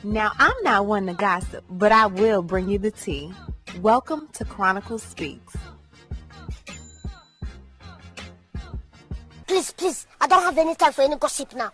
Now, I'm not one to gossip, but I will bring you the tea. Welcome to Chronicle Speaks. Please, I don't have any time for any gossip now.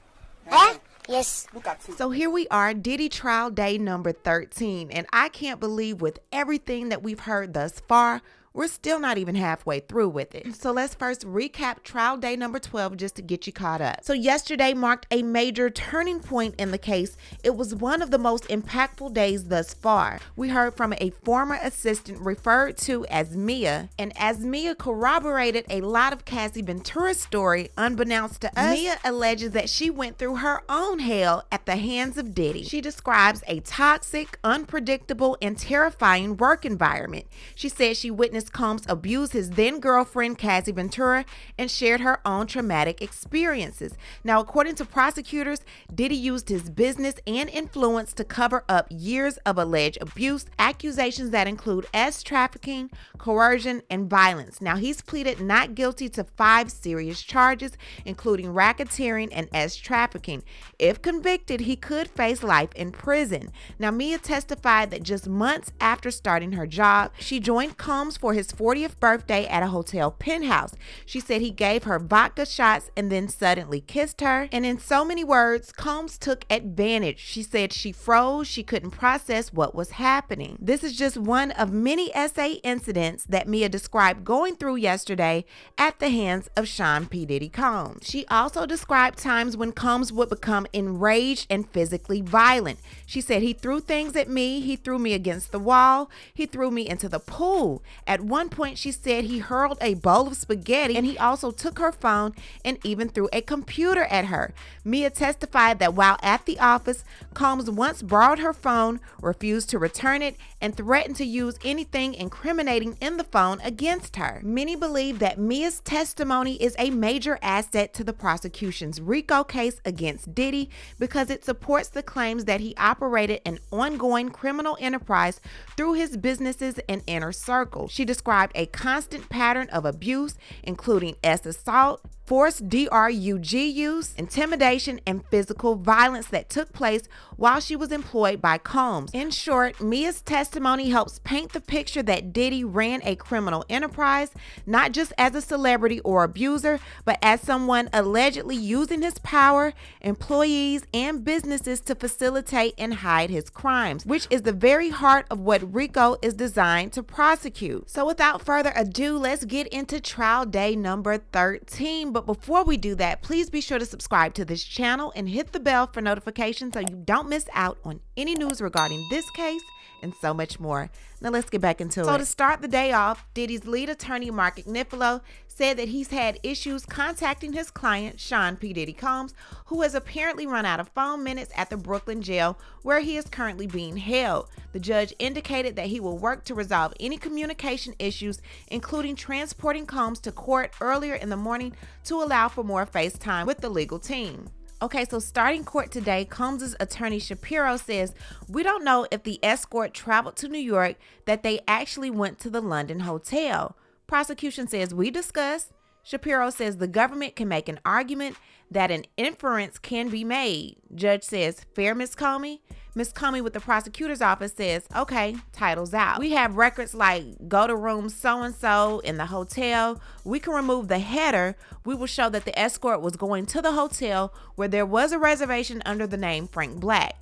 Eh? Yes. Look at you. So here we are, Diddy trial day number 13, and I can't believe with everything that we've heard thus far, we're still not even halfway through with it. So let's first recap trial day number 12 just to get you caught up. So yesterday marked a major turning point in the case. It was one of the most impactful days thus far. We heard from a former assistant referred to as Mia, and as Mia corroborated a lot of Cassie Ventura's story unbeknownst to us, Mia alleges that she went through her own hell at the hands of Diddy. She describes a toxic, unpredictable, and terrifying work environment. She said she witnessed Combs abused his then girlfriend Cassie Ventura and shared her own traumatic experiences. Now, according to prosecutors, Diddy used his business and influence to cover up years of alleged abuse, accusations that include trafficking, coercion, and violence. Now, he's pleaded not guilty to 5 serious charges, including racketeering and trafficking. If convicted, he could face life in prison. Now, Mia testified that just months after starting her job, she joined Combs for his 40th birthday at a hotel penthouse. She said he gave her vodka shots and then suddenly kissed her. And in so many words, Combs took advantage. She said she froze. She couldn't process what was happening. This is just one of many SA incidents that Mia described going through yesterday at the hands of Sean P. Diddy Combs. She also described times when Combs would become enraged and physically violent. She said he threw things at me. He threw me against the wall. He threw me into the pool. At one point, she said he hurled a bowl of spaghetti, and he also took her phone and even threw a computer at her. Mia testified that while at the office, Combs once borrowed her phone, refused to return it, and threatened to use anything incriminating in the phone against her. Many believe that Mia's testimony is a major asset to the prosecution's RICO case against Diddy because it supports the claims that he operated an ongoing criminal enterprise through his businesses and inner circle. She described a constant pattern of abuse, including assault, forced drug use, intimidation, and physical violence that took place while she was employed by Combs. In short, Mia's testimony helps paint the picture that Diddy ran a criminal enterprise, not just as a celebrity or abuser, but as someone allegedly using his power, employees, and businesses to facilitate and hide his crimes, which is the very heart of what RICO is designed to prosecute. So without further ado, let's get into trial day number 13. But before we do that, please be sure to subscribe to this channel and hit the bell for notifications so you don't miss out on any news regarding this case and so much more. Now let's get back into it. So to start the day off, Diddy's lead attorney, Mark Agnifilo, said that he's had issues contacting his client, Sean P. Diddy Combs, who has apparently run out of phone minutes at the Brooklyn jail where he is currently being held. The judge indicated that he will work to resolve any communication issues, including transporting Combs to court earlier in the morning to allow for more face time with the legal team. Okay, so starting court today, Combs' attorney Shapiro says, "We don't know if the escort traveled to New York, that they actually went to the London hotel." Prosecution says, "We discussed." Shapiro says the government can make an argument that an inference can be made. Judge says, "Fair, Ms. Comey?" Ms. Comey with the prosecutor's office says, "Okay, title's out. We have records like go to room so-and-so in the hotel. We can remove the header. We will show that the escort was going to the hotel where there was a reservation under the name Frank Black."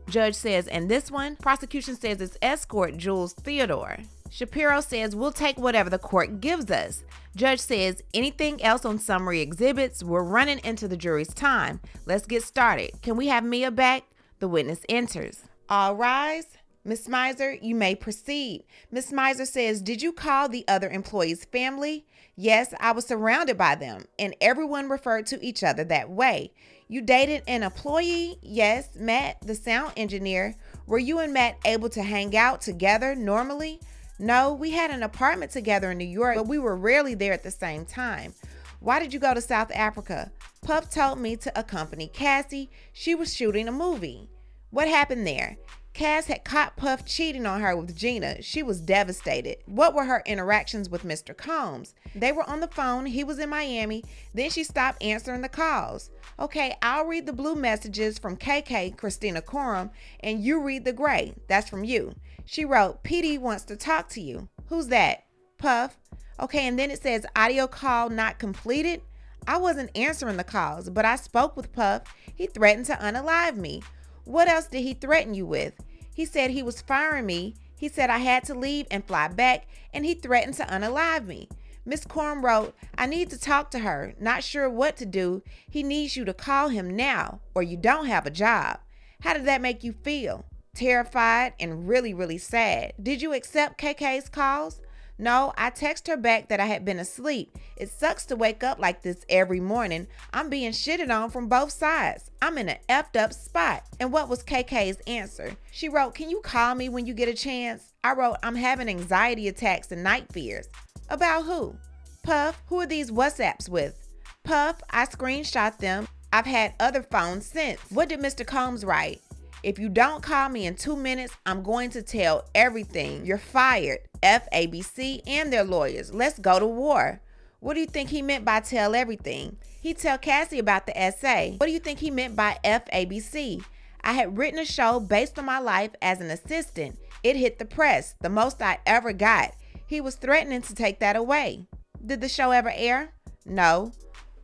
Judge says, "And this one?" Prosecution says it's escort Jules Theodore. Shapiro says, "We'll take whatever the court gives us." Judge says, "Anything else on summary exhibits? We're running into the jury's time. Let's get started. Can we have Mia back?" The witness enters. All rise. Ms. Miser, you may proceed. Ms. Miser says, "Did you call the other employee's family?" "Yes, I was surrounded by them, and everyone referred to each other that way." "You dated an employee?" "Yes, Matt, the sound engineer." "Were you and Matt able to hang out together normally?" "No, we had an apartment together in New York, but we were rarely there at the same time." "Why did you go to South Africa?" "Puff told me to accompany Cassie. She was shooting a movie." "What happened there?" Cass had caught Puff cheating on her with Gina. She was devastated. What were her interactions with Mr. Combs? They were on the phone. He was in Miami. Then she stopped answering the calls. Okay, I'll read the blue messages from KK, Christina Coram, and you read the gray. That's from you. She wrote, PD wants to talk to you. Who's that? Puff. Okay, and then it says audio call not completed. I wasn't answering the calls, but I spoke with Puff. He threatened to unalive me. What else did he threaten you with? He said he was firing me. He said I had to leave and fly back, and he threatened to unalive me. Miss Coram wrote, I need to talk to her. Not sure what to do. He needs you to call him now, or you don't have a job. How did that make you feel? Terrified and really, really sad. Did you accept KK's calls? No, I texted her back that I had been asleep. It sucks to wake up like this every morning. I'm being shitted on from both sides. I'm in an effed up spot. And what was KK's answer? She wrote, can you call me when you get a chance? I wrote, I'm having anxiety attacks and night fears. About who? Puff. Who are these WhatsApps with? Puff, I screenshot them. I've had other phones since. What did Mr. Combs write? If you don't call me in 2 minutes, I'm going to tell everything. You're fired. FABC and their lawyers. Let's go to war. What do you think he meant by tell everything? He tell Cassie about the essay. What do you think he meant by FABC? I had written a show based on my life as an assistant. It hit the press, the most I ever got. He was threatening to take that away. Did the show ever air? No.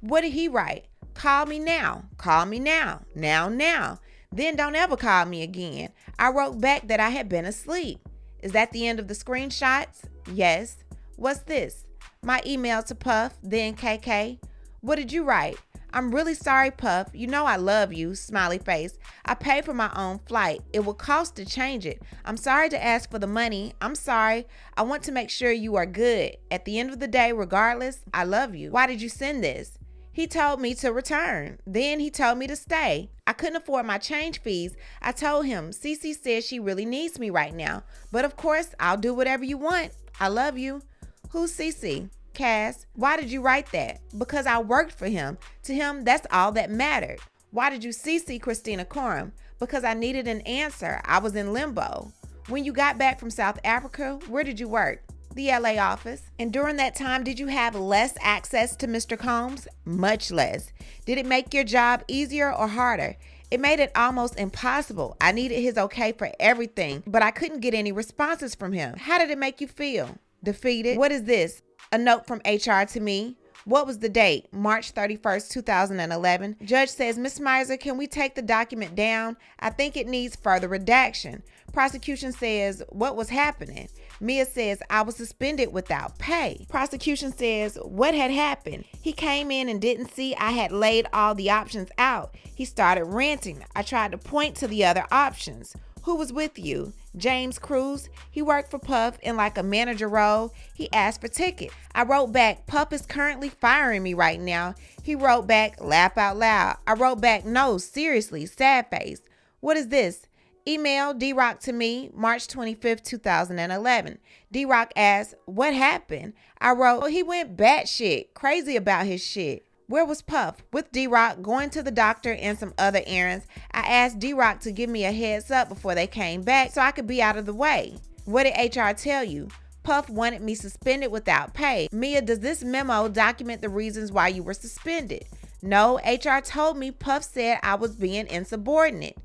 What did he write? Call me now. Call me now. Now. Then don't ever call me again. I wrote back that I had been asleep. Is that the end of the screenshots? Yes. What's this? My email to Puff, then KK. What did you write? I'm really sorry, Puff. You know I love you, smiley face. I paid for my own flight. It will cost to change it. I'm sorry to ask for the money. I'm sorry. I want to make sure you are good. At the end of the day, regardless, I love you. Why did you send this? He told me to return. Then he told me to stay. I couldn't afford my change fees. I told him, Cece says she really needs me right now. But of course, I'll do whatever you want. I love you. Who's Cece? Cass. Why did you write that? Because I worked for him. To him, that's all that mattered. Why did you CC Christina Coram? Because I needed an answer. I was in limbo. When you got back from South Africa, where did you work? The LA office. And during that time, did you have less access to Mr. Combs? Much less. Did it make your job easier or harder? It made it almost impossible. I needed his okay for everything, but I couldn't get any responses from him. How did it make you feel? Defeated. What is this? A note from HR to me. What was the date? March 31st, 2011. Judge says, Ms. Miser, can we take the document down? I think it needs further redaction. Prosecution says, what was happening? Mia says, I was suspended without pay. Prosecution says, what had happened? He came in and didn't see I had laid all the options out. He started ranting. I tried to point to the other options. Who was with you? James Cruz. He worked for Puff in like a manager role. He asked for ticket. I wrote back, Puff is currently firing me right now. He wrote back, laugh out loud. I wrote back, no, seriously, sad face. What is this? Email D-Rock to me, March 25th, 2011. D-Rock asked, what happened? I wrote, well, he went batshit, crazy about his shit. Where was Puff? With D-Rock, going to the doctor and some other errands. I asked D-Rock to give me a heads up before they came back so I could be out of the way. What did HR tell you? Puff wanted me suspended without pay. Mia, does this memo document the reasons why you were suspended? No, HR told me Puff said I was being insubordinate.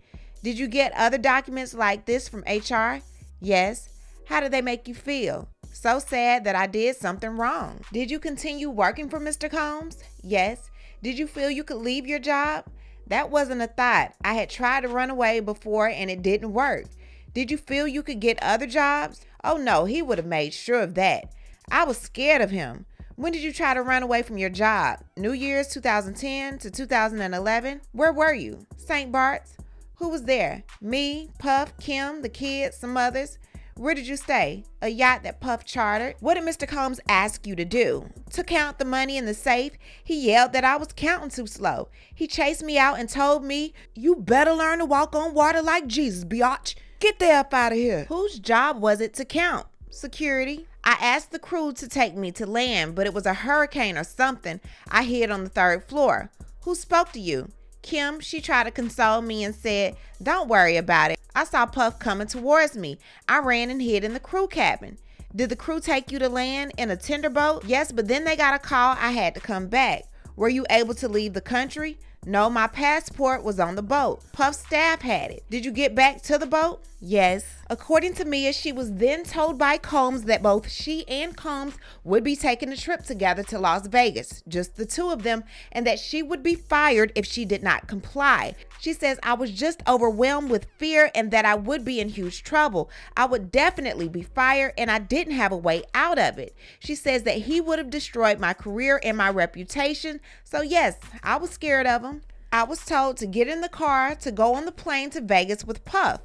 Did you get other documents like this from HR? Yes. How did they make you feel? So sad that I did something wrong. Did you continue working for Mr. Combs? Yes. Did you feel you could leave your job? That wasn't a thought. I had tried to run away before and it didn't work. Did you feel you could get other jobs? Oh no, he would have made sure of that. I was scared of him. When did you try to run away from your job? New Year's 2010 to 2011? Where were you? St. Bart's? Who was there? Me, Puff, Kim, the kids, some others. Where did you stay? A yacht that Puff chartered. What did Mr. Combs ask you to do? To count the money in the safe. He yelled that I was counting too slow. He chased me out and told me, you better learn to walk on water like Jesus, biatch. Get the F out of here. Whose job was it to count? Security. I asked the crew to take me to land, but it was a hurricane or something. I hid on the 3rd floor. Who spoke to you? Kim. She tried to console me and said, don't worry about it. I saw Puff coming towards me. I ran and hid in the crew cabin. Did the crew take you to land in a tender boat? Yes, but then they got a call. I had to come back. Were you able to leave the country? No, my passport was on the boat. Puff's staff had it. Did you get back to the boat? Yes. According to Mia, she was then told by Combs that both she and Combs would be taking a trip together to Las Vegas, just the two of them, and that she would be fired if she did not comply. She says, I was just overwhelmed with fear and that I would be in huge trouble. I would definitely be fired and I didn't have a way out of it. She says that he would have destroyed my career and my reputation. So yes, I was scared of him. I was told to get in the car to go on the plane to Vegas with Puff.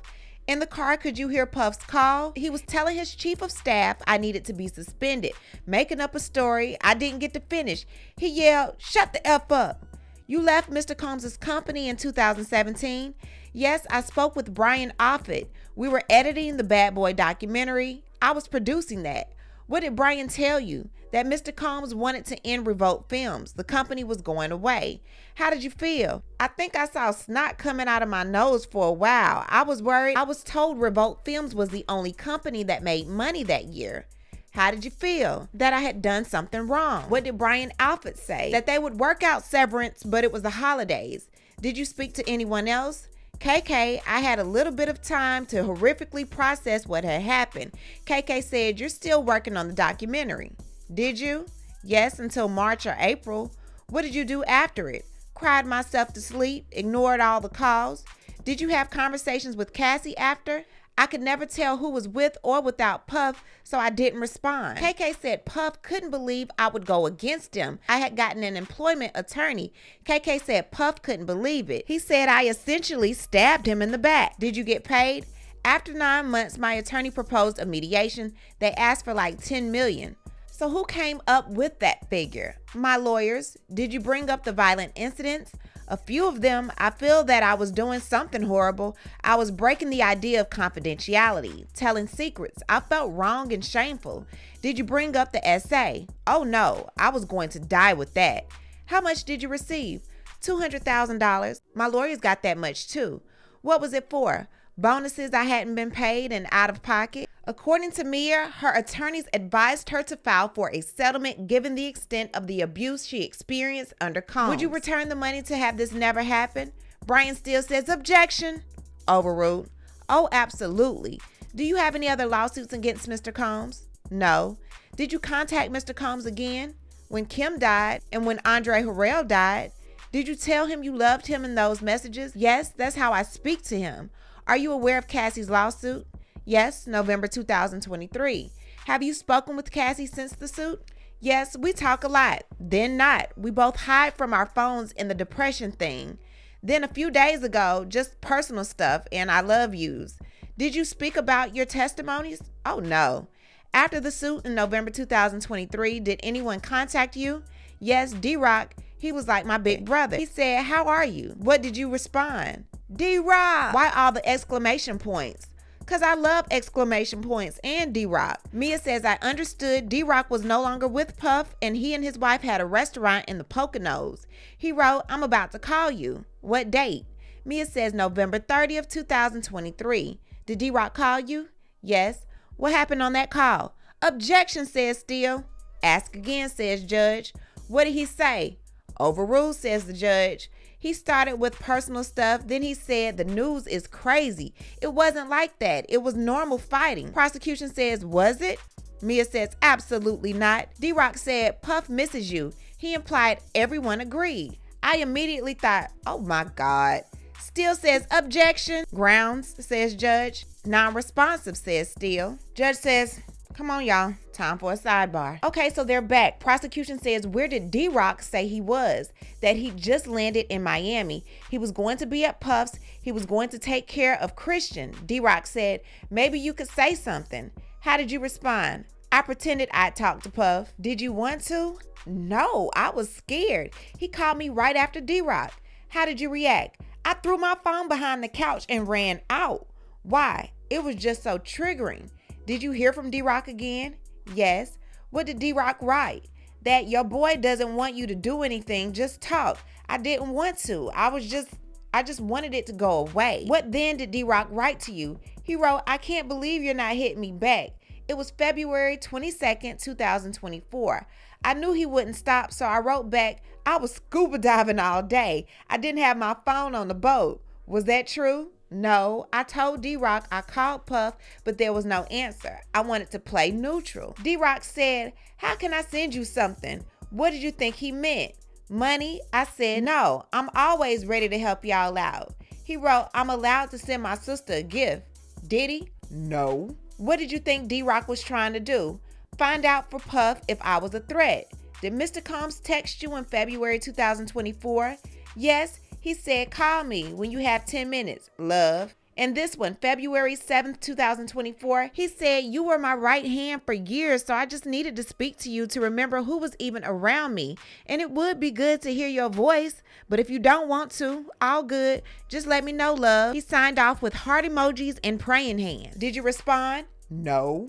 In the car, could you hear Puff's call? He was telling his chief of staff I needed to be suspended, making up a story I didn't get to finish. He yelled, "Shut the F up." You left Mr. Combs' company in 2017? Yes, I spoke with Brian Offit. We were editing the Bad Boy documentary. I was producing that. What did Brian tell you? That Mr. Combs wanted to end Revolt Films. The company was going away. How did you feel? I think I saw snot coming out of my nose for a while. I was worried. I was told Revolt Films was the only company that made money that year. How did you feel? That I had done something wrong. What did Brian Alford say? That they would work out severance, but it was the holidays. Did you speak to anyone else? KK, I had a little bit of time to horrifically process what had happened. KK said, you're still working on the documentary. Did you? Yes, until March or April. What did you do after it? Cried myself to sleep, ignored all the calls. Did you have conversations with Cassie after? I could never tell who was with or without Puff, so I didn't respond. KK said Puff couldn't believe I would go against him. I had gotten an employment attorney. KK said Puff couldn't believe it. He said I essentially stabbed him in the back. Did you get paid? After 9 months, my attorney proposed a mediation. They asked for like $10 million. So who came up with that figure? My lawyers. Did you bring up the violent incidents? A few of them. I feel that I was doing something horrible. I was breaking the idea of confidentiality, telling secrets. I felt wrong and shameful. Did you bring up the essay? Oh no, I was going to die with that. How much did you receive? $200,000. My lawyers got that much too. What was it for? Bonuses I hadn't been paid and out of pocket? According to Mia, her attorneys advised her to file for a settlement given the extent of the abuse she experienced under Combs. Would you return the money to have this never happen? Brian still says objection. Overruled. Oh, absolutely. Do you have any other lawsuits against Mr. Combs? No. Did you contact Mr. Combs again? When Kim died and when Andre Harrell died? Did you tell him you loved him in those messages? Yes, that's how I speak to him. Are you aware of Cassie's lawsuit? Yes, November 2023. Have you spoken with Cassie since the suit? Yes, we talk a lot. Then not. We both hide from our phones in the depression thing. Then a few days ago, just personal stuff and I love yous. Did you speak about your testimonies? Oh no. After the suit in November 2023, did anyone contact you? Yes, D-Rock. He was like my big brother. He said, how are you? What did you respond? D-Rock. Why all the exclamation points? Because I love exclamation points and D-Rock. Mia says I understood D-Rock was no longer with Puff and he and his wife had a restaurant in the Poconos. He wrote, I'm about to call you. What date? Mia says November 30th, 2023. Did D-Rock call you? Yes. What happened on that call? Objection, says Steele. Ask again, says judge. What did he say? Overruled, says the judge. He started with personal stuff. Then he said the news is crazy. It wasn't like that. It was normal fighting. Prosecution says, was it? Mia says, absolutely not. D-Rock said, Puff misses you. He implied everyone agreed. I immediately thought, oh my God. Steele says, objection. Grounds, says judge. Non-responsive, says Steele. Judge says, come on, y'all. Time for a sidebar. Okay, so they're back. Prosecution says, where did D-Rock say he was? That he just landed in Miami. He was going to be at Puff's. He was going to take care of Christian. D-Rock said, maybe you could say something. How did you respond? I pretended I'd talk to Puff. Did you want to? No, I was scared. He called me right after D-Rock. How did you react? I threw my phone behind the couch and ran out. Why? It was just so triggering. Did you hear from D-Rock again? Yes. What did D-Rock write? That your boy doesn't want you to do anything, just talk. I didn't want to. I was just I just wanted it to go away. What then did D-Rock write to you? He wrote, I can't believe you're not hitting me back. It was February 22nd, 2024. I knew he wouldn't stop, so I wrote back, I was scuba diving all day. I didn't have my phone on the boat. Was that true? No, I told D-Rock I called Puff, but there was no answer. I wanted to play neutral. D-Rock said, how can I send you something? What did you think he meant? Money? I said, no, I'm always ready to help y'all out. He wrote, I'm allowed to send my sister a gift. Diddy? No. What did you think D-Rock was trying to do? Find out for Puff if I was a threat. Did Mr. Combs text you in February 2024? Yes, he said, call me when you have 10 minutes, love. And this one, February 7th, 2024, he said, you were my right hand for years, so I just needed to speak to you to remember who was even around me. And it would be good to hear your voice, but if you don't want to, all good. Just let me know, love. He signed off with heart emojis and praying hands. Did you respond? No.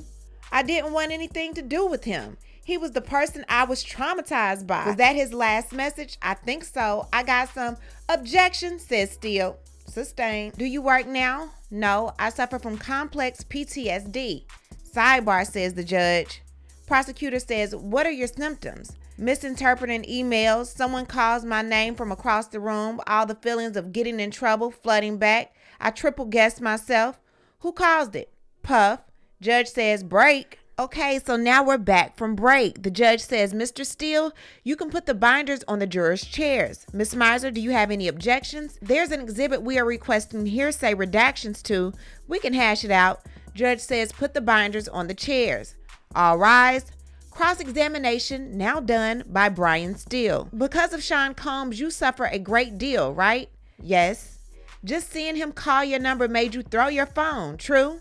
I didn't want anything to do with him. He was the person I was traumatized by. Was that his last message? I think so. I got some objection, says Steele. Sustained. Do you work now? No, I suffer from complex PTSD. Sidebar, says the judge. Prosecutor says, what are your symptoms? Misinterpreting emails. Someone calls my name from across the room. All the feelings of getting in trouble flooding back. I triple guessed myself. Who caused it? Puff. Judge says, break. Okay, so now we're back from break. The judge says, Mr. Steele, you can put the binders on the jurors' chairs. Ms. Miser, do you have any objections? There's an exhibit we are requesting hearsay redactions to. We can hash it out. Judge says, put the binders on the chairs. All rise. Cross-examination now done by Brian Steele. Because of Sean Combs, you suffer a great deal, right? Yes. Just seeing him call your number made you throw your phone. True?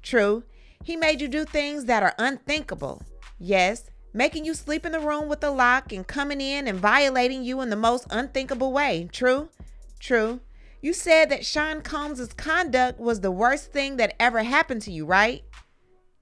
True. He made you do things that are unthinkable. Yes. Making you sleep in the room with a lock and coming in and violating you in the most unthinkable way. True? True. You said that Sean Combs' conduct was the worst thing that ever happened to you, right?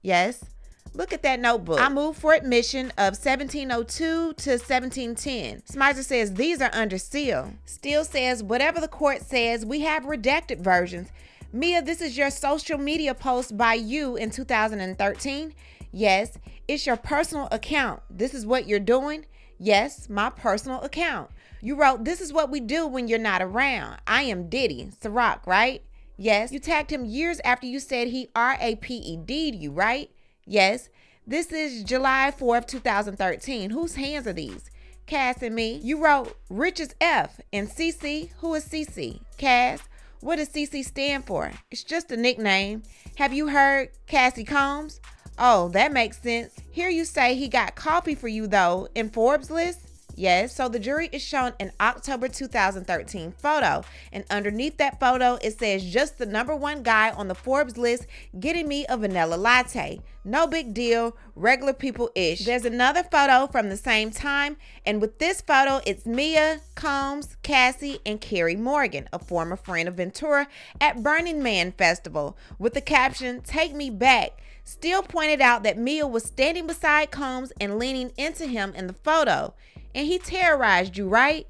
Yes. Look at that notebook. I moved for admission of 1702 to 1710. Smizer says these are under seal. Steele says whatever the court says, we have redacted versions. Mia, this is your social media post by you in 2013. Yes. It's your personal account. This is what you're doing. Yes, my personal account. You wrote, this is what we do when you're not around. I am Diddy, Ciroc, right? Yes. You tagged him years after you said he RAPED'd you, right? Yes. This is July 4th, 2013. Whose hands are these? Cass and me. You wrote, Rich as F. And CC. Who is CC? Cass. What does CC stand for? It's just a nickname. Have you heard Cassie Combs? Oh, that makes sense. Here you say he got coffee for you, though, in Forbes list? Yes. So the jury is shown an October 2013 photo. And underneath that photo, it says just the #1 guy on the Forbes list getting me a vanilla latte. No big deal. Regular people-ish. There's another photo from the same time. And with this photo, it's Mia, Combs, Cassie, and Carrie Morgan, a former friend of Ventura, at Burning Man Festival with the caption, "Take me back." Steele pointed out that Mia was standing beside Combs and leaning into him in the photo. And he terrorized you, right?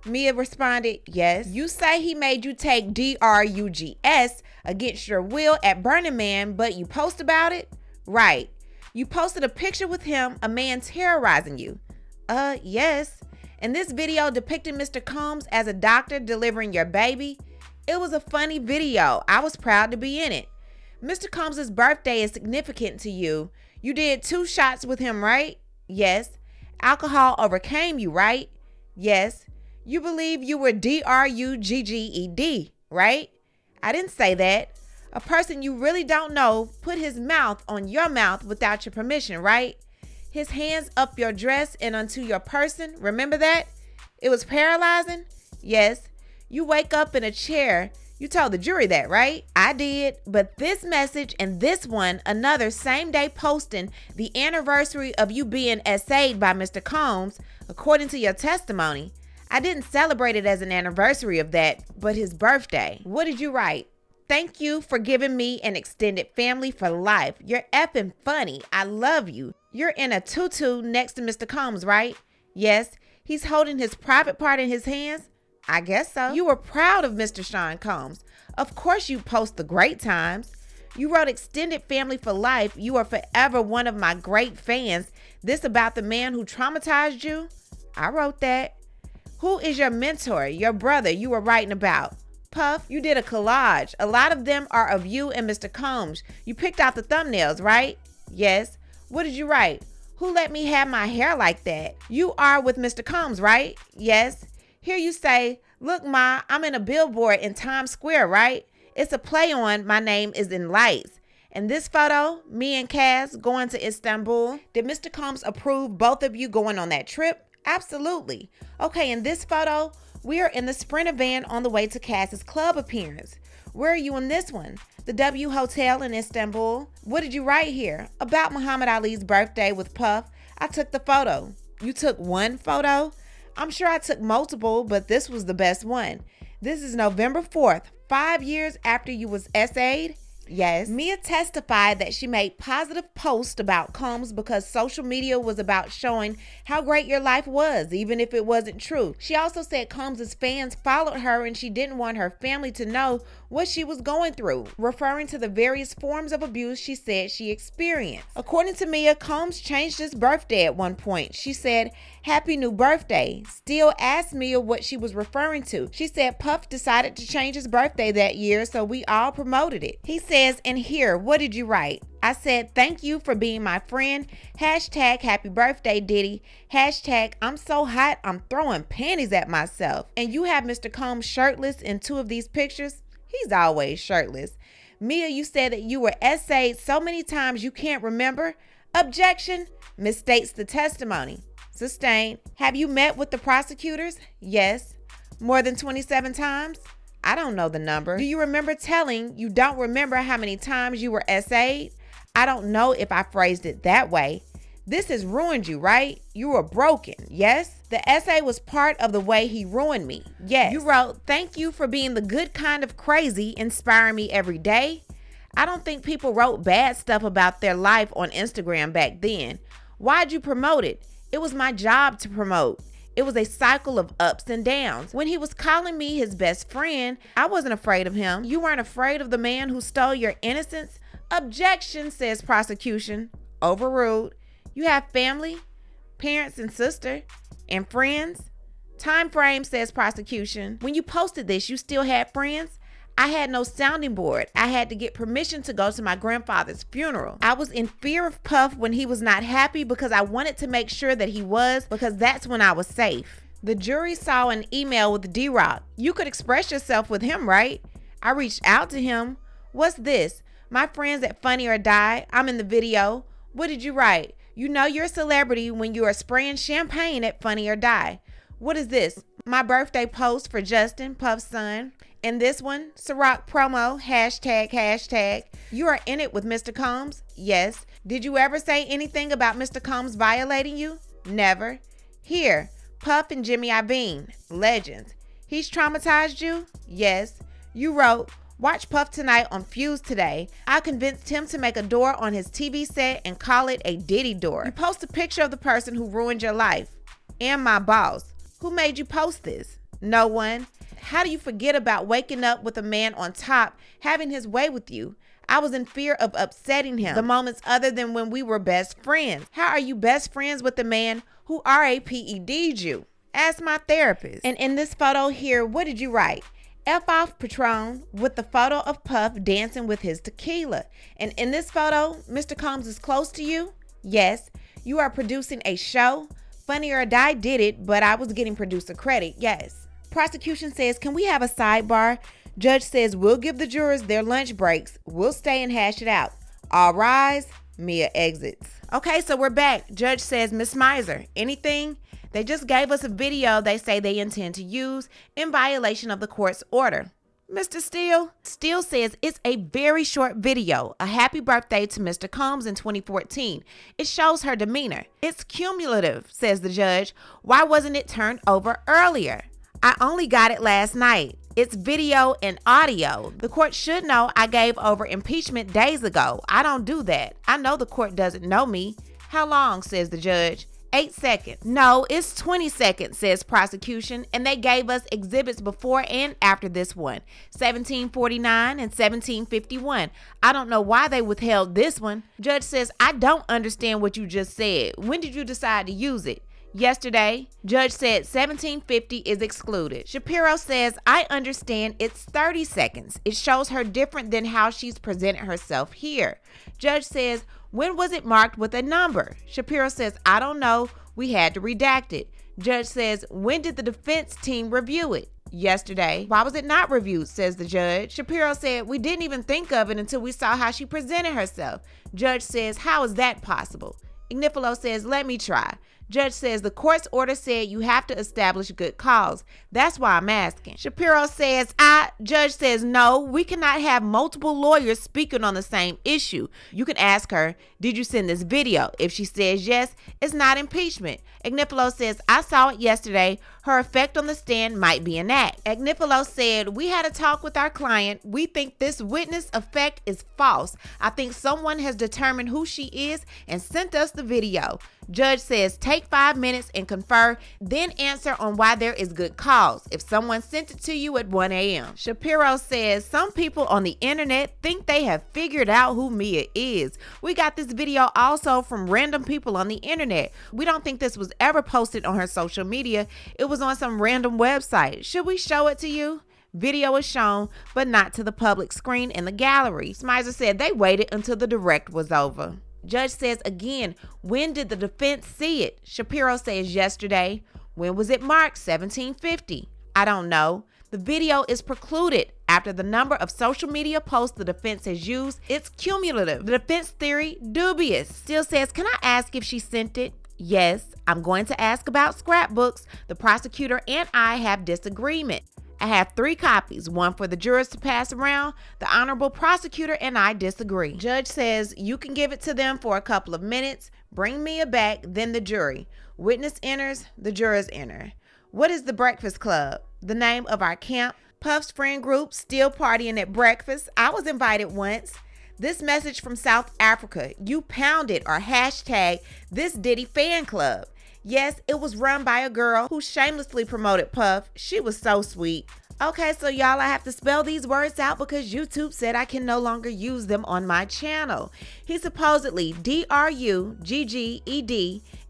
Mia responded, yes. You say he made you take drugs against your will at Burning Man, but you post about it? Right. You posted a picture with him, a man terrorizing you. Yes. And this video depicted Mr. Combs as a doctor delivering your baby. It was a funny video. I was proud to be in it. Mr. Combs' birthday is significant to you. You did 2 shots with him, right? Yes. Alcohol overcame you, right? Yes. You believe you were drugged, right? I didn't say that. A person you really don't know put his mouth on your mouth without your permission, right? His hands up your dress and onto your person. Remember that? It was paralyzing? Yes. You wake up in a chair. You told the jury that, right? I did. But this message and this one, another same day posting the anniversary of you being essayed by Mr. Combs, according to your testimony, I didn't celebrate it as an anniversary of that, but his birthday. What did you write? Thank you for giving me an extended family for life. You're effing funny. I love you. You're in a tutu next to Mr. Combs, right? Yes. He's holding his private part in his hands. I guess so. You were proud of Mr. Sean Combs. Of course you post the great times. You wrote extended family for life. You are forever one of my great fans. This about the man who traumatized you? I wrote that. Who is your mentor, your brother you were writing about? Puff, you did a collage. A lot of them are of you and Mr. Combs. You picked out the thumbnails, right? Yes. What did you write? Who let me have my hair like that? You are with Mr. Combs, right? Yes. Here you say, look, Ma, I'm in a billboard in Times Square, right? It's a play on my name is in lights. And this photo, me and Cass going to Istanbul. Did Mr. Combs approve both of you going on that trip? Absolutely. Okay, in this photo, we are in the Sprinter van on the way to Cass's club appearance. Where are you in this one? The W Hotel in Istanbul. What did you write here? About Muhammad Ali's birthday with Puff. I took the photo. You took one photo? I'm sure I took multiple, but this was the best one. This is November 4th, 5 years after you was SA'd. Yes. Mia testified that she made positive posts about Combs because social media was about showing how great your life was, even if it wasn't true. She also said Combs' fans followed her and she didn't want her family to know what she was going through, referring to the various forms of abuse she said she experienced. According to Mia, Combs changed his birthday at one point. She said, "Happy new birthday." Still asked Mia what she was referring to. She said Puff decided to change his birthday that year, so we all promoted it. He says, "And here, what did you write?" I said, "Thank you for being my friend. Hashtag happy birthday, Diddy. Hashtag I'm so hot, I'm throwing panties at myself." And you have Mr. Combs shirtless in two of these pictures. He's always shirtless. Mia, you said that you were essayed so many times you can't remember. Objection. Misstates the testimony. Sustained. Have you met with the prosecutors? Yes. More than 27 times? I don't know the number. Do you remember telling you don't remember how many times you were essayed? I don't know if I phrased it that way. This has ruined you, right? You were broken, yes? The essay was part of the way he ruined me, yes. You wrote, "Thank you for being the good kind of crazy, inspiring me every day." I don't think people wrote bad stuff about their life on Instagram back then. Why'd you promote it? It was my job to promote. It was a cycle of ups and downs. When he was calling me his best friend, I wasn't afraid of him. You weren't afraid of the man who stole your innocence? Objection, says prosecution. Overruled. You have family, parents and sister, and friends? Time frame, says prosecution. When you posted this, you still had friends? I had no sounding board. I had to get permission to go to my grandfather's funeral. I was in fear of Puff when he was not happy because I wanted to make sure that he was, because that's when I was safe. The jury saw an email with D-Rock. You could express yourself with him, right? I reached out to him. What's this? My friends at Funny or Die. I'm in the video. What did you write? You know you're a celebrity when you are spraying champagne at Funny or Die. What is this? My birthday post for Justin, Puff's son. And this one, Ciroc promo, hashtag. You are in it with Mr. Combs? Yes. Did you ever say anything about Mr. Combs violating you? Never. Here, Puff and Jimmy Iovine, legends. He's traumatized you? Yes. You wrote, "Watch Puff tonight on Fuse today. I convinced him to make a door on his TV set and call it a Diddy door." You post a picture of the person who ruined your life. And my boss. Who made you post this? No one. How do you forget about waking up with a man on top, having his way with you? I was in fear of upsetting him. The moments other than when we were best friends. How are you best friends with the man who RAPED'd you? Ask my therapist. And in this photo here, what did you write? F off Patron, with the photo of Puff dancing with his tequila. And in this photo, Mr. Combs is close to you? Yes. You are producing a show? Funny or Die did it, but I was getting producer credit, yes. Prosecution says, can we have a sidebar? Judge says, we'll give the jurors their lunch breaks. We'll stay and hash it out. All rise. Mia exits. Okay, so we're back. Judge says, Miss Miser, anything? They just gave us a video they say they intend to use in violation of the court's order. Mr. Steele says it's a very short video. A happy birthday to Mr. Combs in 2014. It shows her demeanor. It's cumulative, says the judge. Why wasn't it turned over earlier? I only got it last night. It's video and audio. The court should know I gave over impeachment days ago. I don't do that. I know the court doesn't know me. How long, says the judge? 8 seconds. No, it's 20 seconds, says prosecution, and they gave us exhibits before and after this one, 1749 and 1751. I don't know why they withheld this one. Judge says, I don't understand what you just said. When did you decide to use it? Yesterday. Judge said 1750 is excluded. Shapiro says, I understand it's 30 seconds. It shows her different than how she's presented herself here. Judge says, when was it marked with a number? Shapiro says, I don't know. We had to redact it. Judge says, when did the defense team review it? Yesterday. Why was it not reviewed, says the judge. Shapiro said, we didn't even think of it until we saw how she presented herself. Judge says, how is that possible? Ignifilo says, let me try. Judge says the court's order said you have to establish good cause. That's why I'm asking. Shapiro says, Judge says, no, we cannot have multiple lawyers speaking on the same issue. You can ask her, did you send this video? If she says yes, it's not impeachment. Ignifilo says, I saw it yesterday. Her effect on the stand might be an act. Ignifilo said, we had a talk with our client. We think this witness effect is false. I think someone has determined who she is and sent us the video. Judge says, take 5 minutes and confer, then answer on why there is good cause if someone sent it to you at 1 a.m. Shapiro says, some people on the internet think they have figured out who Mia is. We got this video also from random people on the internet. We don't think this was ever posted on her social media. It was on some random website. Should we show it to you? Video is shown, but not to the public screen in the gallery. Smizer said they waited until the direct was over. Judge says again, when did the defense see it? Shapiro says yesterday. When was it marked? 1750. I don't know. The video is precluded after the number of social media posts the defense has used. It's cumulative. The defense theory, dubious. Still says, can I ask if she sent it? Yes, I'm going to ask about scrapbooks. The prosecutor and I have disagreement. I have 3 copies, one for the jurors to pass around. The honorable prosecutor and I disagree. Judge says you can give it to them for a couple of minutes. Bring Mia back, then the jury. Witness enters, the jurors enter. What is the Breakfast Club? The name of our camp. Puff's friend group still partying at breakfast. I was invited once. This message from South Africa. You pounded or hashtag this Diddy fan club. Yes, it was run by a girl who shamelessly promoted Puff. She was so sweet. Okay, so y'all, I have to spell these words out because YouTube said I can no longer use them on my channel. He supposedly DRUGGED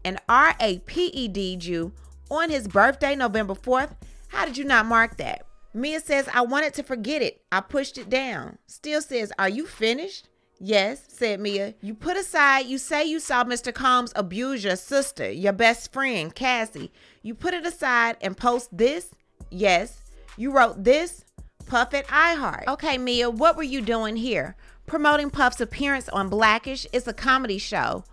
and RAPED'd you on his birthday, November 4th. How did you not mark that? Mia says, I wanted to forget it. I pushed it down. Still says, are you finished? Yes, said Mia. You put aside, you say you saw Mr. Combs abuse your sister, your best friend, Cassie. You put it aside and post this? Yes. You wrote this? Puff at iHeart. Okay, Mia, what were you doing here? Promoting Puff's appearance on Blackish. It's a comedy show.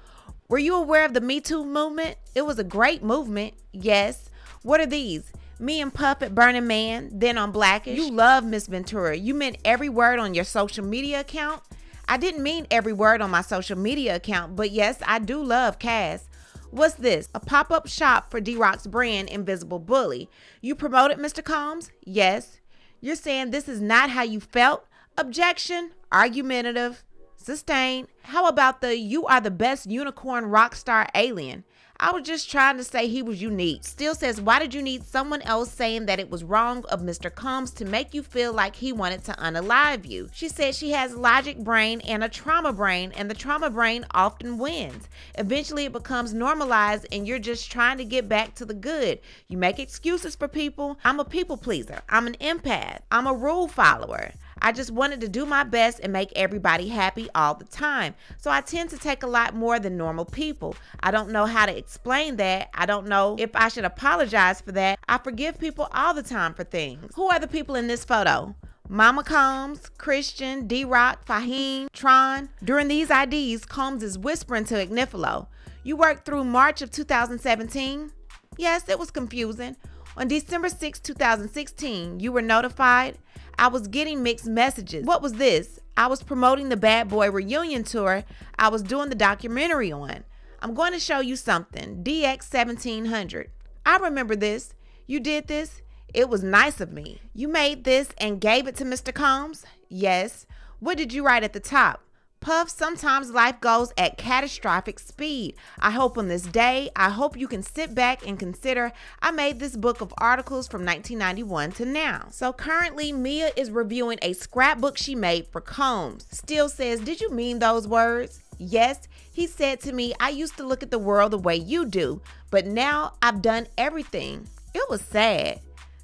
Were you aware of the Me Too movement? It was a great movement. Yes. What are these? Me and Puff at Burning Man, then on Blackish. You love Miss Ventura. You meant every word on your social media account? I didn't mean every word on my social media account, but yes, I do love Cass. What's this? A pop-up shop for D-Rock's brand, Invisible Bully. You promoted Mr. Combs? Yes. You're saying this is not how you felt? Objection. Argumentative. Sustained. How about the you are the best unicorn rock star alien? I was just trying to say he was unique. Still says, why did you need someone else saying that it was wrong of Mr. Combs to make you feel like he wanted to unalive you? She said she has logic brain and a trauma brain, and the trauma brain often wins. Eventually it becomes normalized and you're just trying to get back to the good. You make excuses for people. I'm a people pleaser. I'm an empath. I'm a rule follower. I just wanted to do my best and make everybody happy all the time. So I tend to take a lot more than normal people. I don't know how to explain that. I don't know if I should apologize for that. I forgive people all the time for things. Who are the people in this photo? Mama Combs, Christian, D-Rock, Fahim, Tron. During these IDs, Combs is whispering to Ignifilo. You worked through March of 2017? Yes, it was confusing. On December 6, 2016, you were notified. I was getting mixed messages. What was this? I was promoting the Bad Boy reunion tour I was doing the documentary on. I'm going to show you something. DX 1700. I remember this. You did this? It was nice of me. You made this and gave it to Mr. Combs? Yes. What did you write at the top? Puff, sometimes life goes at catastrophic speed. I hope on this day, I hope you can sit back and consider I made this book of articles from 1991 to now. So currently, Mia is reviewing a scrapbook she made for Combs. Still says, did you mean those words? Yes, he said to me, I used to look at the world the way you do, but now I've done everything. It was sad.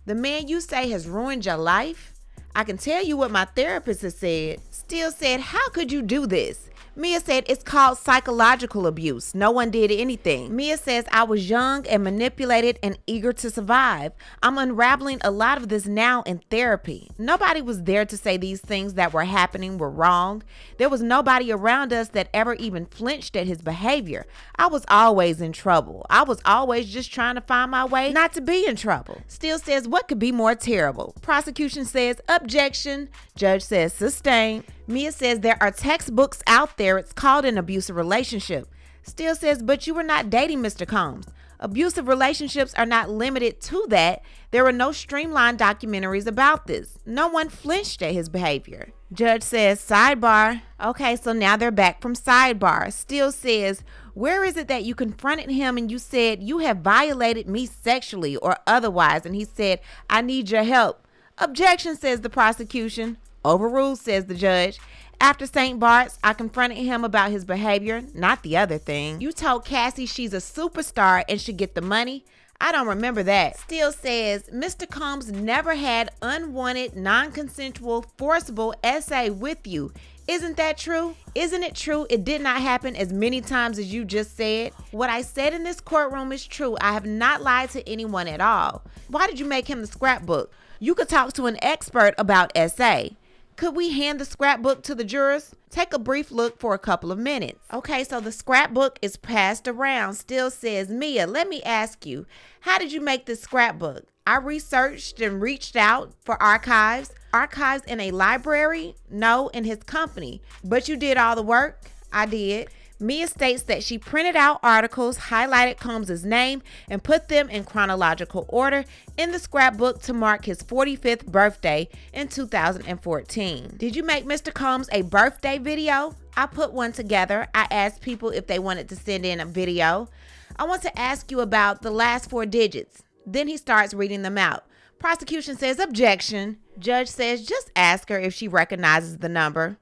The man you say has ruined your life? I can tell you what my therapist has said. Still said, how could you do this? Mia said, it's called psychological abuse. No one did anything. Mia says, I was young and manipulated and eager to survive. I'm unraveling a lot of this now in therapy. Nobody was there to say these things that were happening were wrong. There was nobody around us that ever even flinched at his behavior. I was always in trouble. I was always just trying to find my way not to be in trouble. Still says, what could be more terrible? Prosecution says, objection. Judge says, sustained. Mia says there are textbooks out there. It's called an abusive relationship. Still says, but you were not dating Mr. Combs. Abusive relationships are not limited to that. There were no streamlined documentaries about this. No one flinched at his behavior. Judge says, sidebar. Okay, so now they're back from sidebar. Still says, where is it that you confronted him and you said, you have violated me sexually or otherwise? And he said, I need your help. Objection, says the prosecution. Overruled, says the judge. After St. Bart's, I confronted him about his behavior, not the other thing. You told Cassie she's a superstar and should get the money. I don't remember that. Still says, Mr. Combs never had unwanted, non-consensual, forcible essay with you. Isn't that true? Isn't it true it did not happen as many times as you just said? What I said in this courtroom is true. I have not lied to anyone at all. Why did you make him the scrapbook? You could talk to an expert about essay. Could we hand the scrapbook to the jurors? Take a brief look for a couple of minutes. Okay, so the scrapbook is passed around. Still says, Mia, let me ask you, how did you make this scrapbook? I researched and reached out for archives. Archives in a library? No, in his company. But you did all the work? I did. Mia states that she printed out articles, highlighted Combs' name, and put them in chronological order in the scrapbook to mark his 45th birthday in 2014. Did you make Mr. Combs a birthday video? I put one together. I asked people if they wanted to send in a video. I want to ask you about the last 4 digits. Then he starts reading them out. Prosecution says, objection. Judge says, just ask her if she recognizes the number.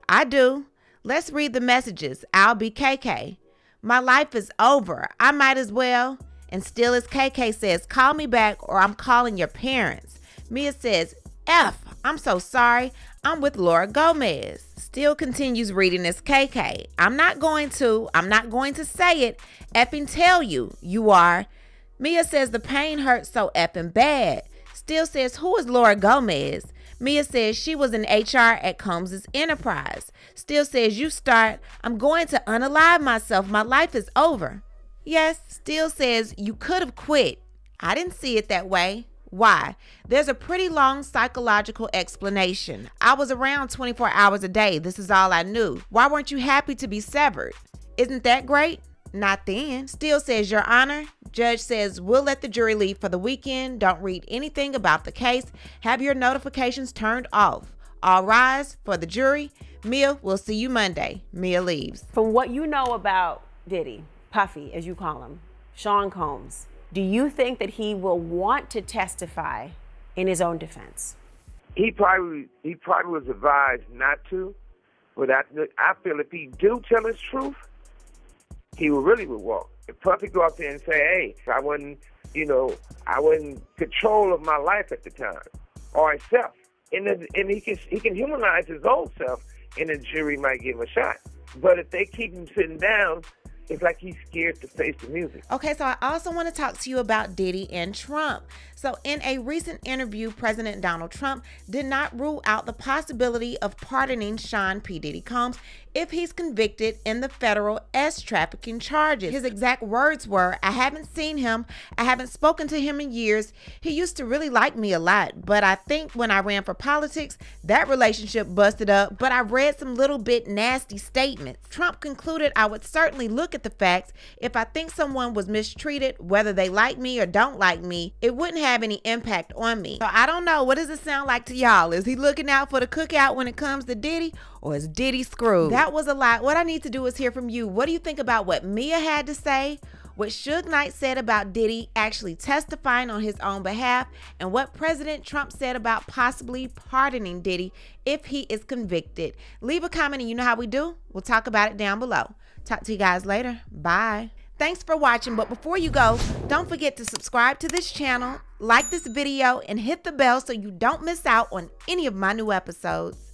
I do. Let's read the messages. I'll be KK. My life is over. I might as well. And still as KK says, call me back or I'm calling your parents. Mia says, F, I'm so sorry. I'm with Laura Gomez. Still continues reading as KK. I'm not going to say it. Effing tell you. You are. Mia says the pain hurts so effing bad. Still says, who is Laura Gomez? Mia says she was in HR at Combs' Enterprise. Still says, you start, I'm going to unalive myself. My life is over. Yes. Still says, you could have quit. I didn't see it that way. Why? There's a pretty long psychological explanation. I was around 24 hours a day. This is all I knew. Why weren't you happy to be severed? Isn't that great? Not then. Still says, Your Honor. Judge says, we'll let the jury leave for the weekend. Don't read anything about the case. Have your notifications turned off. All rise for the jury. Mia, we'll see you Monday. Mia leaves. From what you know about Diddy, Puffy, as you call him, Sean Combs, do you think that he will want to testify in his own defense? He probably was advised not to, but I feel if he do tell his truth, he really would walk. If Puffy go out there and say, hey, I wasn't control of my life at the time, or himself, and he can humanize his own self, and the jury might give him a shot. But if they keep him sitting down, it's like he's scared to face the music. Okay, so I also want to talk to you about Diddy and Trump. So in a recent interview, President Donald Trump did not rule out the possibility of pardoning Sean P. Diddy Combs if he's convicted in the federal trafficking charges. His exact words were, I haven't seen him. I haven't spoken to him in years. He used to really like me a lot, but I think when I ran for politics, that relationship busted up, but I read some little bit nasty statements. Trump concluded I would certainly look look at the facts, if I think someone was mistreated, whether they like me or don't like me, it wouldn't have any impact on me. So I don't know. What does it sound like to y'all? Is he looking out for the cookout when it comes to Diddy, or is Diddy screwed? That was a lot. What I need to do is hear from you. What do you think about what Mia had to say, what Suge Knight said about Diddy actually testifying on his own behalf, and what President Trump said about possibly pardoning Diddy if he is convicted? Leave a comment and you know how we do. We'll talk about it down below. Talk to you guys later. Bye. Thanks for watching, but before you go, don't forget to subscribe to this channel, like this video, and hit the bell so you don't miss out on any of my new episodes.